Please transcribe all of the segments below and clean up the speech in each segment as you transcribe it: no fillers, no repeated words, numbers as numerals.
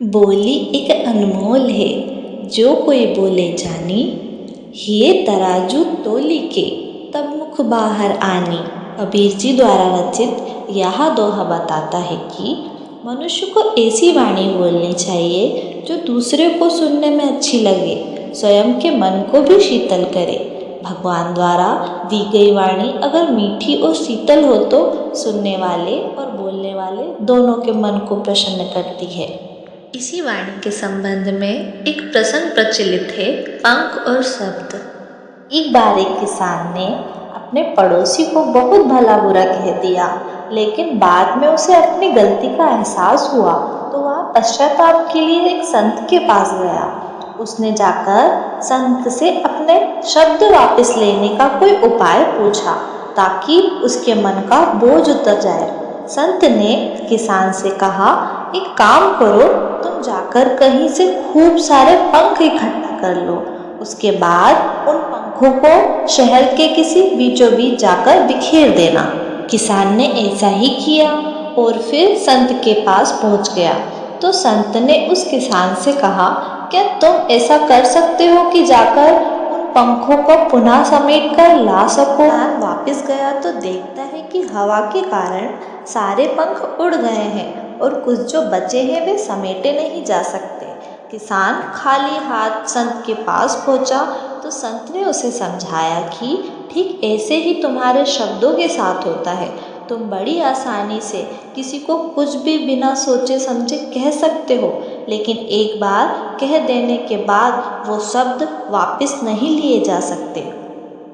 बोली एक अनमोल है, जो कोई बोले जानी। ये तराजू तोली के, तब मुख बाहर आनी। कबीर जी द्वारा रचित यह दोहा बताता है कि मनुष्य को ऐसी वाणी बोलनी चाहिए जो दूसरे को सुनने में अच्छी लगे, स्वयं के मन को भी शीतल करे। भगवान द्वारा दी गई वाणी अगर मीठी और शीतल हो तो सुनने वाले और बोलने वाले दोनों के मन को प्रसन्न करती है। इसी वाणी के संबंध में एक प्रसंग प्रचलित है, पंख और शब्द। एक बार एक किसान ने अपने पड़ोसी को बहुत भला बुरा कह दिया, लेकिन बाद में उसे अपनी गलती का एहसास हुआ तो वह पश्चाताप के लिए एक संत के पास गया। उसने जाकर संत से अपने शब्द वापस लेने का कोई उपाय पूछा ताकि उसके मन का बोझ उतर जाए। संत ने किसान से कहा, एक काम करो, तुम जाकर कहीं से खूब सारे पंख इकट्ठा कर लो। उसके बाद उन पंखों को शहर के किसी बीचों बीच जाकर बिखेर देना। किसान ने ऐसा ही किया और फिर संत के पास पहुंच गया। तो संत ने उस किसान से कहा, क्या तुम ऐसा कर सकते हो कि जाकर उन पंखों को पुनः समेट कर ला सको? किसान वापस गया तो देखता है कि हवा के कारण सारे पंख उड़ गए हैं और कुछ जो बचे हैं वे समेटे नहीं जा सकते। किसान खाली हाथ संत के पास पहुंचा तो संत ने उसे समझाया कि ठीक ऐसे ही तुम्हारे शब्दों के साथ होता है। तुम बड़ी आसानी से किसी को कुछ भी बिना सोचे समझे कह सकते हो, लेकिन एक बार कह देने के बाद वो शब्द वापस नहीं लिए जा सकते।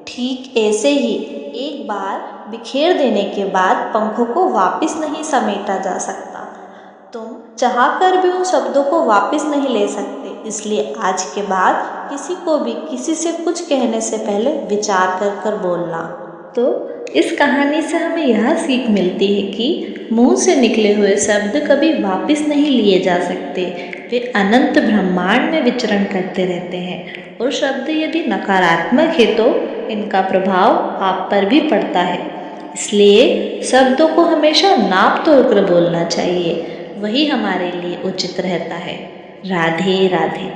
ठीक ऐसे ही एक बार बिखेर देने के बाद पंखों को वापस नहीं समेटा जा सकता। तुम चाहकर भी उन शब्दों को वापस नहीं ले सकते, इसलिए आज के बाद किसी को भी किसी से कुछ कहने से पहले विचार कर बोलना। तो इस कहानी से हमें यह सीख मिलती है कि मुंह से निकले हुए शब्द कभी वापस नहीं लिए जा सकते। वे अनंत ब्रह्मांड में विचरण करते रहते हैं और शब्द यदि नकारात्मक है तो इनका प्रभाव आप पर भी पड़ता है। इसलिए शब्दों को हमेशा नाप तोल कर बोलना चाहिए, वही हमारे लिए उचित रहता है। राधे राधे।